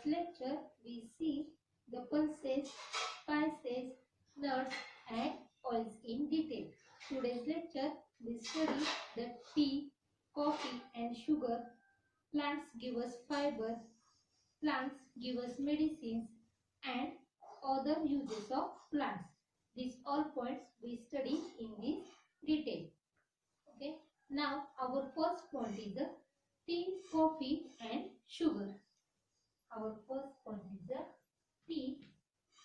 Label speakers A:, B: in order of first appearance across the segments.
A: lecture, we see the pulses, spices, nuts, and oils in detail. Today's lecture, we study the tea, coffee, and sugar. Plants give us fiber, plants give us medicines, and other uses of plants. These all points we study in this detail. Okay. Now our first point is the tea, coffee, and sugar. Our first point is the tea,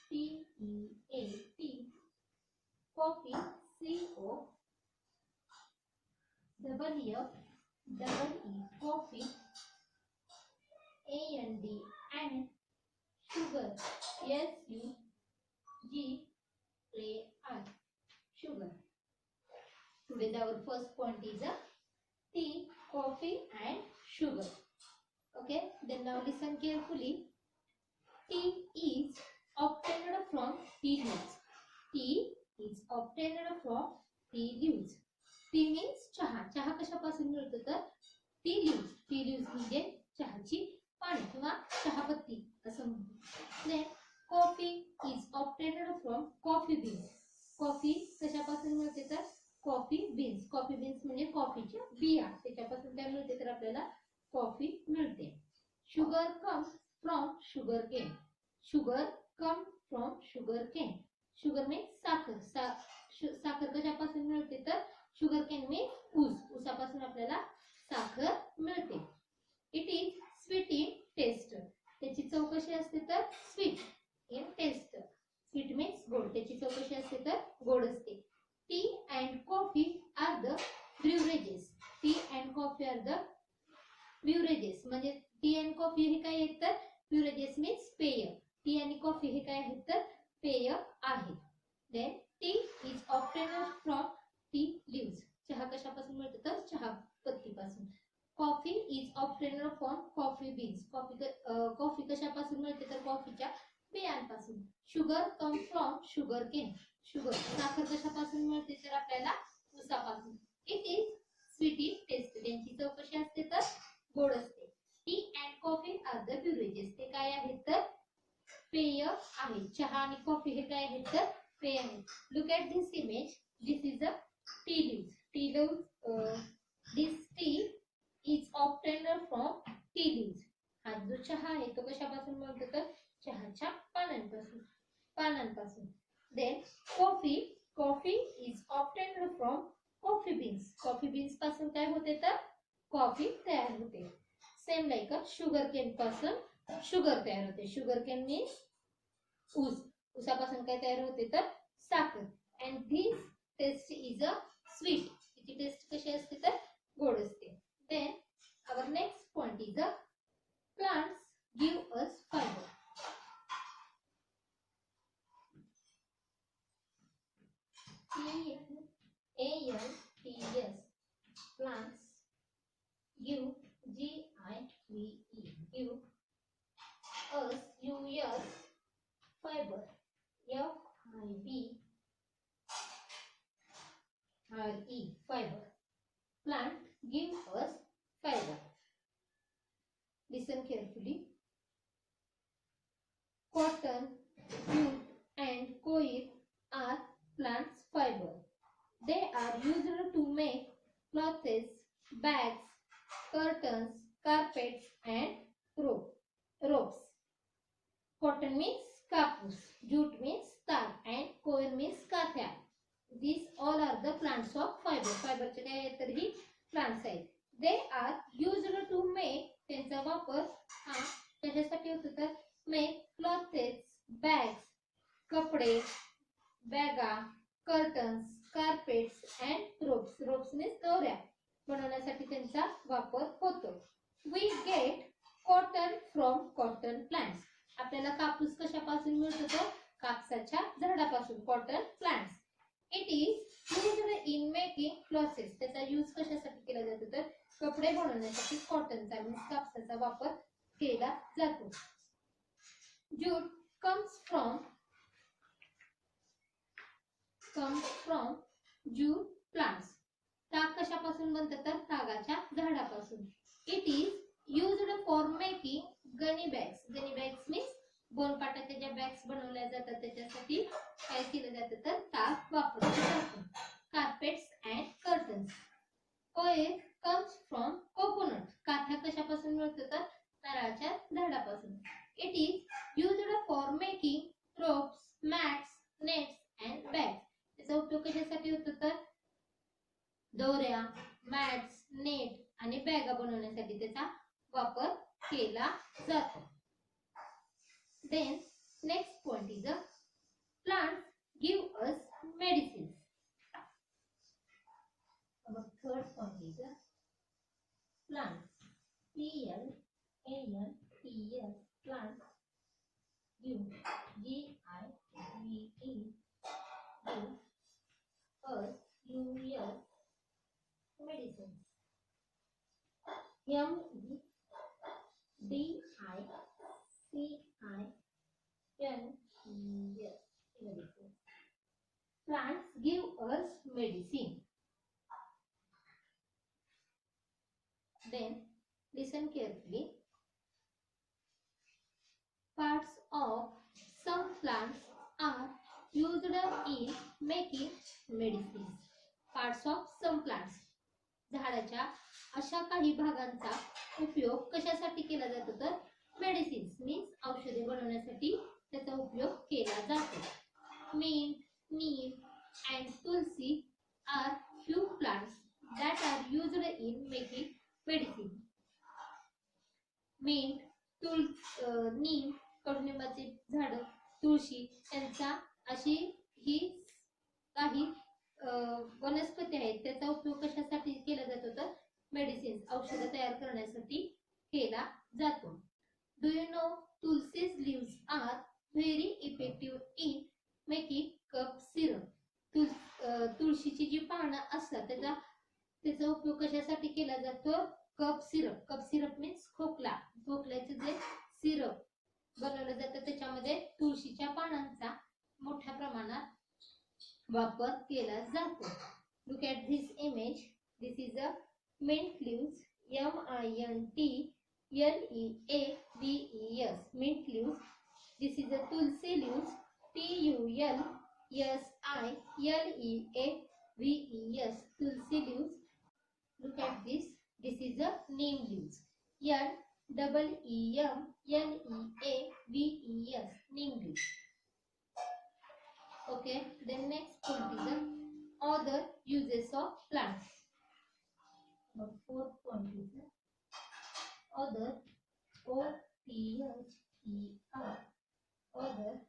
A: T-E-A, coffee, C-O-F-F-E, coffee, A-N-D, and sugar, S-U-G-A-R, sugar. Today's our first point is the tea, coffee, and sugar. Okay, then now listen carefully. Tea is obtained from tea leaves. Tea is obtained from tea leaves. Tea means चहा. चहा कशापासून मिळतो तर tea leaves. Tea leaves म्हणजे चहाची पाने किंवा चहापत्ती असं म्हणतो. Then coffee is obtained from coffee beans. Coffee कशापासून मिळते तर कॉफी बीन्स. कॉफी बीन्स म्हणजे कॉफीच्या बिया. त्याच्यापासून काय मिळते तर आपल्याला कॉफी मिळते. Sugar comes from sugar cane. Sugar come from sugar cane. Sugar means साखर. साखर कशापासून मिळते तर शुगर केन मीन्स ऊस. ऊसापासून आपल्याला साखर मिळते. It is sweet in taste. त्याची चव कशी असते तर sweet in taste. Sweet means गोड. त्याची चव कशी असते तर गोड असते. Tea and coffee are the beverages. Tea and coffee are the beverages. म्हणजे टी अँड कॉफी हे काय आहेत तर ब्युरेजेस मीन्स पेय. टी आणि कॉफी हे काय आहेत तर पेय आहेत. Then tea is obtained from tea leaves. चहा कशापासून मिळतो तर चहा पत्तीपासून. Coffee is obtained from coffee beans. Coffee कशापासून मिळते तर कॉफीच्या बियांपासून. Sugar come from sugar cane. Sugar साखर कशापासून मिळते तर आपल्याला ऊसापासून. It is sweet in taste. त्यांची चव कशी असते तर गोड असते. Tea and coffee are the beverages. ते काय आहेत तर पेय आहेत. चहा आणि कॉफी हे काय आहेत तर पेय आहेत. Look at this image. This is a tea leaves. Tea leaves. This T is obtained from tea leaves. हा जो चहा आहे तो कशापासून मिळतो तर चहाच्या पानांपासून. Then coffee. Coffee is obtained from coffee beans. Coffee beans पासून काय होते तर कॉफी तयार होते. सेम लाईक शुगर केन पासून शुगर तयार होते. शुगर केन मीन्स ऊस. ऊसापासून काय तयार होते तर साखर. And this taste is a sweet. तिची टेस्ट कशी असते तर गोड असते. Then our next point is a plants give us fibre. Plants give G-I-V-E give us US fiber. F-I-B-R-E fiber. Plant give us fiber. Listen carefully. Cotton, jute, and coir are plants fiber. They are used to make clothes, bags, curtains, carpets, and ropes. Cotton means kapus, jute means tar, and coir means kathya. These all are the plants of fiber. Fiber चे काय आहेत तर ही plants आहेत. They are used to make. त्यांचा वापर हा कशासाठी होतो तर make clothes, bags, कपडे, बॅगा, curtains, carpets and ropes. Ropes means दोऱ्या बनवण्यासाठी त्यांचा वापर होतो. We get cotton from cotton plants. आपल्याला कापूस कशापासून मिळतो तर कापसाच्या झाडापासून. Cotton plants. It is used in making clothes. त्याचा यूज कशासाठी केला जातो तर कपडे बनवण्यासाठी कॉटनचा मीन्स कापसाचा वापर केला जातो. Jute comes from jute plants. ताग कशापासून बनतात तर तागाच्या झाडापासून. It is used for making gunny bags. Gunny bags ज्या बॅग्स बनवल्या जातात त्याच्यासाठी काय केलं जातं तर ताग वापरला जातो. Carpets and curtains. Coir comes from coconut. काथा कशापासून मिळतो तर नारळाच्या झाडापासून. It is used for making ropes, mats, nets and bags. त्याचा उपयोग कशासाठी होतो तर दोऱ्या, मॅट्स, नेट आणि बॅगा बनवण्यासाठी त्याचा वापर केला जातो. Then next point is plants give us medicines. Our third point is plants. P-L-A-N-T-S. Plants give, G-I-V-E, give us, U-S, medicines. M-E-D-I-C-I-N-E-S, medicine. Plants give us medicine. Then listen carefully. Parts of some plants are used in making medicines. Parts of some plants. झाडाच्या अशा काही भागांचा उपयोग कशासाठी केला जातो तर medicines means औषधे बनवण्यासाठी त्याचा उपयोग केला जातो. Mint, neem and tulsi are few plants that are used in making medicine. Mint, neem, कडुनिंबाचे झाड, तुळशी यांचा अशी ही काही वनस्पती आहेत त्याचा उपयोग कशासाठी केला जातो तर मेडिसिन्स औषध तयार करण्यासाठी केला जातो. Do you know tulsi's leaves are very effective in making cough syrup. तुळशीची जी पानं असतात त्याचा उपयोग कशासाठी केला जातो cough syrup. Cough syrup means खोकल्याचे जे सिरप बनवलं जातं त्याच्यामध्ये तुळशीच्या पानांचा मोठ्या प्रमाणात वापर केला जातो. Look at this image. This is a mint leaves. M-I-N-T-L-E-A-V-E-S. Mint leaves. This is a tulsi leaves. T-U-L-S-I-L-E-A-V-E-S. Tulsi leaves. Look at this. This is a neem leaves. N-E-E-M-N-E-A-V-E-S. Neem leaves. Okay, then next point is other uses of plants. The fourth point is other, O-T-H-E-R, other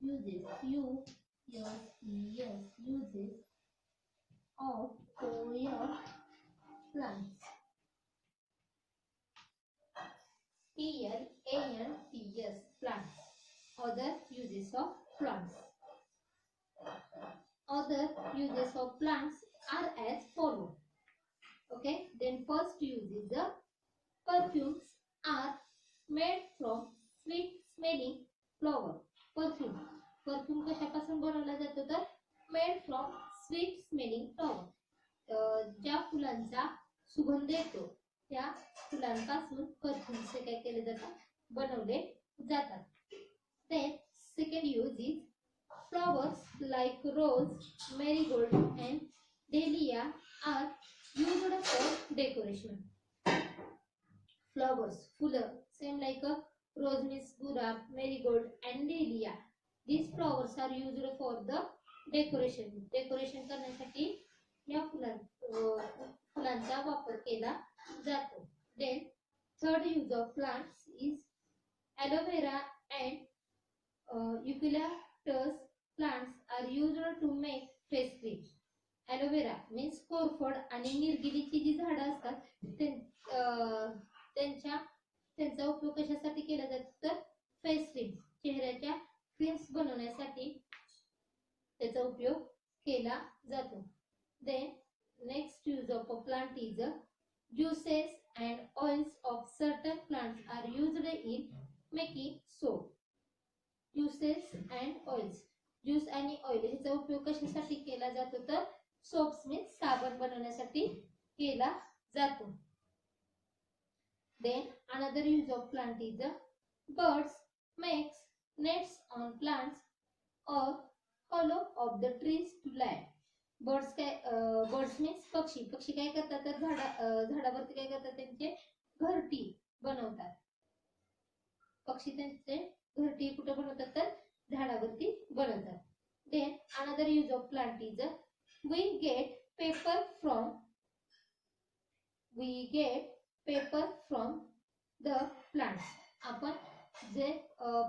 A: uses, U-S-E-S, uses of plants. P-L-A-N-T-S, plants. Other uses of plants. Other uses of plants are as follow. Okay, then first use is the perfumes are made from sweet smelling flower. Perfume कशापासून बनवला जातो तर made from sweet smelling flower. ज्या फुलांचा सुगंध येतो त्या फुलांपासून परफ्यूम्स काय केले जातात बनवले जातात. Then second use is flowers like rose, marigold and dahlia are used for decoration. Flowers, फुलं, same like a rose means gulab, marigold and dahlia. These flowers are used for the decoration. Decoration करण्यासाठी या फुलांचा वापर केला जातो. Then third use of plants is aloe vera and eucalyptus plants are used to make face cream. Aloe vera means कोरफड आणि निर्गिलीची जी झाडं असतात त्यांचा उपयोग कशासाठी केला जातो तर फेस क्रीम चेहऱ्याच्या क्रीम्स बनवण्यासाठी त्याचा उपयोग केला जातो. Then next use of a plant is juices and oils of certain plants are used in making soap. Juices and oils, juice आणि ऑइल ह्याचा उपयोग कशासाठी केला जातो तर सोप्स मीन्स साबण बनवण्यासाठी केला जातो. Then another use of plant is birds makes nests on plants or hollow of the trees to land. Birds means पक्षी. पक्षी काय करतात तर झाडावरती काय करतात, त्यांचे घरटी बनवतात. पक्षी त्यांचे घरटी कुठे बनवतात तर झाडावरती बनवतात. Then another use of plant is we get paper from the plants. आपण जे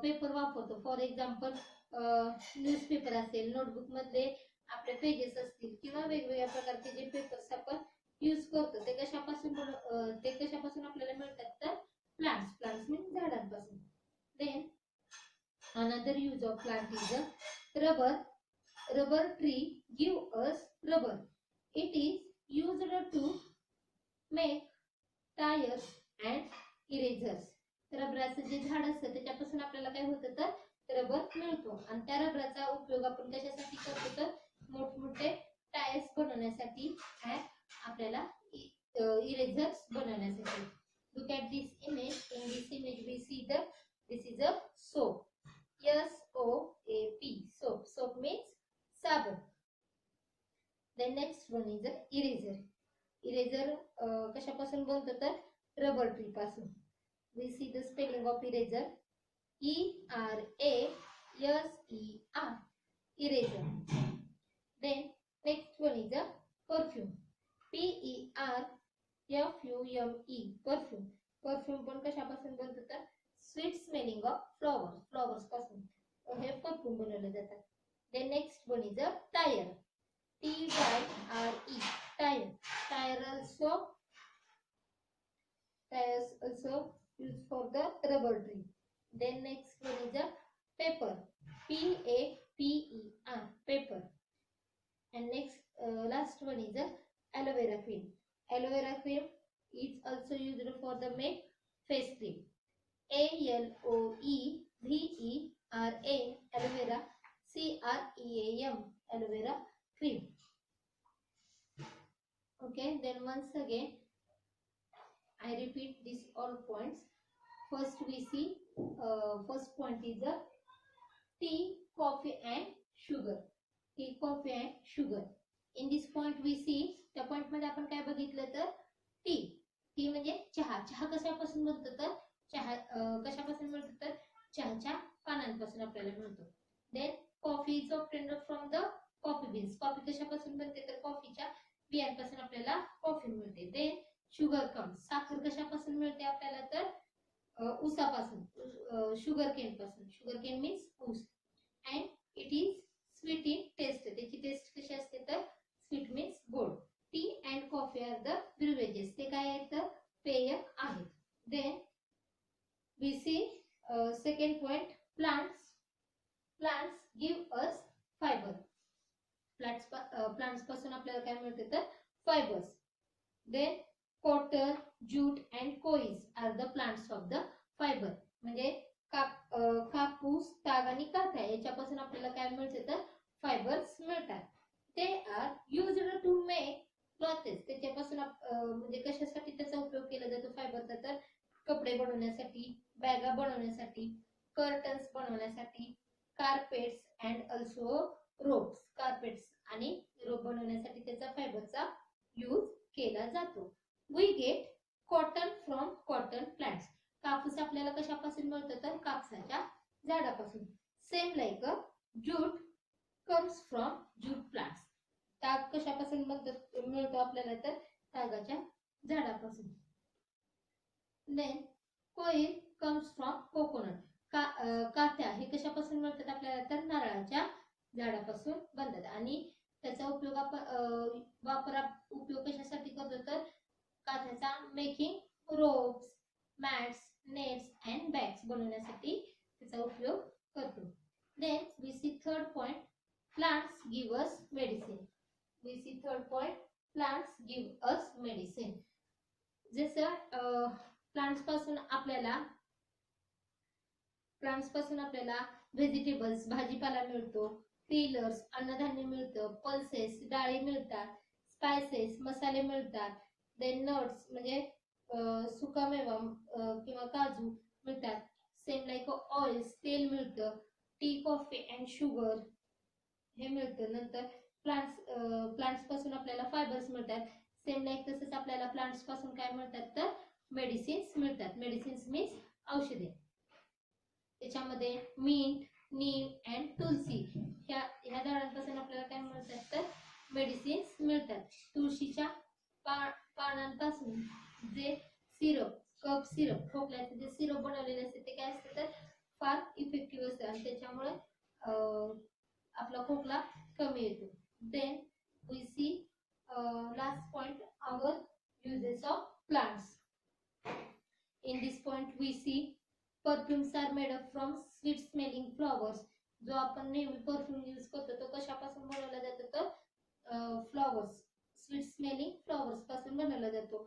A: पेपर वापरतो, फॉर एक्झाम्पल न्यूजपेपर असेल, नोटबुक मधले आपले पेजेस असतील किंवा वेगवेगळ्या प्रकारचे जे पेपर्स आपण यूज करतो, ते कशापासून आपल्याला मिळतात तर प्लांट्स मीन्स झाडांपासून. Then another use of plant is rubber tree give us rubber. It is used to make tires and erasers. रबराचं जे झाड असतं त्याच्यापासून आपल्याला काय होतं तर रबर मिळतो, आणि त्या रबराचा उपयोग आपण कशासाठी करतो तर मोठमोठे टायर्स बनवण्यासाठी आणि आपल्याला इरेझर्स बनवण्यासाठी. Look at this image. In this image we see this is a soap. SOAP. Soap means sabun. The next one is eraser. Eraser कशापासून बनतो तर रबर ट्री पासून. We see the spelling of eraser. ERASER. Eraser. Then next one is a perfume. PERFUME. Perfume. Perfume पण कशापासून बनतो तर sweet smelling of flowers पासून हे परफ्यूम बनवले जातात. Then next one is a tire. TYRE. Tires also used for the rubber tree. Then next one is a paper. PAPER. Paper. And next last one is a aloe vera cream. Aloe vera cream is also used for the make face cream. ALOEVERA. aloe vera. CREAM. aloe vera cream. Okay, then once again I repeat these all points. First we see first point is the tea, coffee and sugar. Tea, coffee and sugar. In this point we see, त्या point मध्ये आपण काय बघितलं तर T म्हणजे चहा कशापासून बनतो तर कशापासून मिळतो तर चहाच्या पानांपासून आपल्याला मिळतो. Then coffee is obtained from the coffee beans. Coffee कशापासून बनते तर कॉफीच्या बियांपासून आपल्याला कॉफी मिळते. Then sugar comes. साखर कशापासून मिळते आपल्याला तर ऊसापासून, शुगर केन पासून. शुगर केन मीन्स ऊस. And it is sweet in taste. त्याची टेस्ट कशी असते तर स्वीट मीन्स गोड. Tea and coffee are the beverages. ते काय आहेत तर पेय आहेत. Then we see second point plants give us fibre. Plants पासून आपल्याला काय मिळते तर fibres. Then cotton, jute and coir are the plants of the fibre. म्हणजे कापूस, ताग आणि काथा याच्यापासून आपल्याला काय मिळते तर फायबर्स मिळतात. ते are used to make clothes. त्याच्यापासून म्हणजे कशासाठी त्याचा उपयोग केला जातो फायबरचा तर कपडे बनवण्यासाठी, बॅगा बनवण्यासाठी, कर्टन्स बनवण्यासाठी, carpets and also ropes. Carpets आणि रोप बनवण्यासाठी त्याचा फायबरचा यूज केला जातो. We get cotton from cotton plants. कापूस आपल्याला कशापासून मिळतो तर कापसाच्या झाडापासून. Same like jute comes from jute plants. ताग कशापासून मिळतो आपल्याला तर तागाच्या झाडापासून. Then coir comes from coconut. काथ्या हे कशापासून मिळतात आपल्याला तर नारळाच्या झाडापासून बनतात. आणि त्याचा उपयोग उपयोग कशासाठी करतो तर काथ्याचा making ropes, mats, nets and bags बनवण्यासाठी त्याचा उपयोग करतो. Then we see third point plants give us medicine. We see third point plants give us medicine. जसं प्लांट्स पासून आपल्याला व्हेजिटेबल्स भाजीपाला मिळतो, फिलर्स अन्नधान्य मिळतं, पल्सेस डाळी मिळतात, स्पायसेस मसाले मिळतात. देन नट्स म्हणजे सुकामेवा किंवा काजू मिळतात. सेम लाईक ऑइल्स तेल मिळतं, टी कॉफी अँड शुगर हे मिळतं. नंतर प्लांट्स पासून आपल्याला फायबर्स मिळतात. सेम लाईक तसंच आपल्याला प्लांट्स पासून काय मिळतात तर मेडिसिन्स मिळतात. मेडिसिन्स मीन्स औषधे. त्याच्यामध्ये मिंट, नीम अँड तुलसी ह्या झाडांपासून आपल्याला काय मिळतात तर मेडिसिन्स मिळतात. तुळशीच्या पानांपासून जे सिरप, कफ सिरप, खोकल्याचे जे सिरप बनवलेले असते ते काय असते तर फार इफेक्टिव्ह असते आणि त्याच्यामुळे आपला खोकला कमी येतो. Then we see last point our uses of plants. In this point we see perfumes are made up from sweet smelling flowers. जो आपण नेहमी परफ्यूम यूज करतो तो कशापासून बनवला जातो तर फ्लॉवर्स, स्वीट स्मेलिंग फ्लॉवर्स पासून बनवला जातो.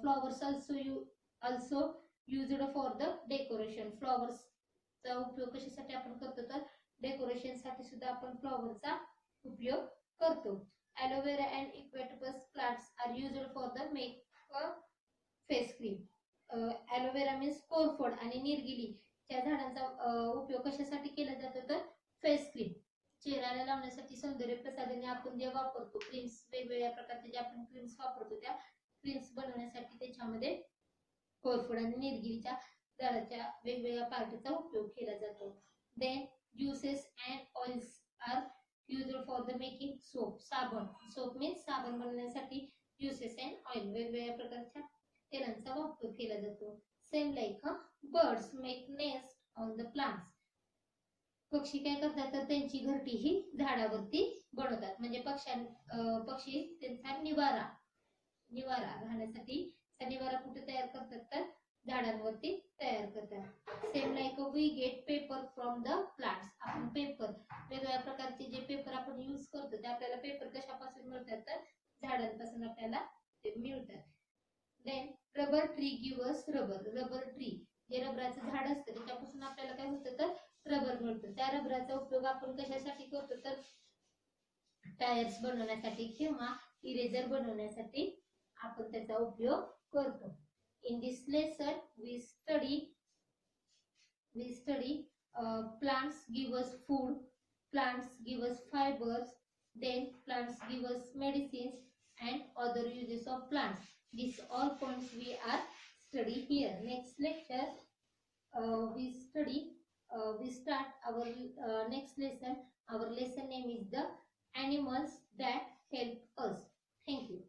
A: Flowers also used for the decoration. Flowers चा उपयोग कशासाठी आपण करतो तर डेकोरेशन साठी सुद्धा आपण फ्लॉवरचा उपयोग करतो. aloe and eucalyptus plants are used for the make a face cream. aloe means कोरफड आणि निरगिली त्या झाडांचा उपयोग कशासाठी केला जातो तर फेस क्रीम, चेहऱ्याला लावण्यासाठी सौंदर्य प्रसाधने आपण जे वापरतो, क्रीम्स, वेगवेगळ्या प्रकारचे जे आपण क्रीम्स वापरतो त्या क्रीम्स बनवण्यासाठी त्याच्यामध्ये कोरफड आणि निरगिरीच्या झाडाच्या वेगवेगळ्या पार्टचा उपयोग केला जातो. Then juices and oils are used for the making soap. साबण, सोप मीन्स साबण बनवण्यासाठी juices and oil वेगवेगळ्या प्रकारच्या तेलांचा वापर केला जातो. Same like birds make nest on the plants. पक्षी काय करतात तर त्यांची घरटी ही झाडावरती बनवतात. म्हणजे पक्षी त्यांचा निवारा राहण्यासाठी निवारा कुठे तयार करतात तर झाडांवरती तयार करतात. Same like we get paper from the plants. आपण पेपर, वेगवेगळ्या प्रकारचे जे पेपर आपण यूज करतो ते आपल्याला पेपर कशापासून मिळतात तर झाडांपासून आपल्याला ते मिळतात. Then rubber tree give us rubber tree, जे रबराचं झाड असतं त्याच्यापासून आपल्याला काय होतं तर रबर मिळतं. त्या रबराचा उपयोग आपण कशासाठी करतो तर टायर्स बनवण्यासाठी किंवा इरेजर बनवण्यासाठी आपण त्याचा उपयोग करतो. In this lesson we study plants give us food, plants give us fibers, then plants give us medicines and other uses of plants. These all points we are study here. Next lecture we start our next lesson. Our lesson name is the animals that help us. Thank you.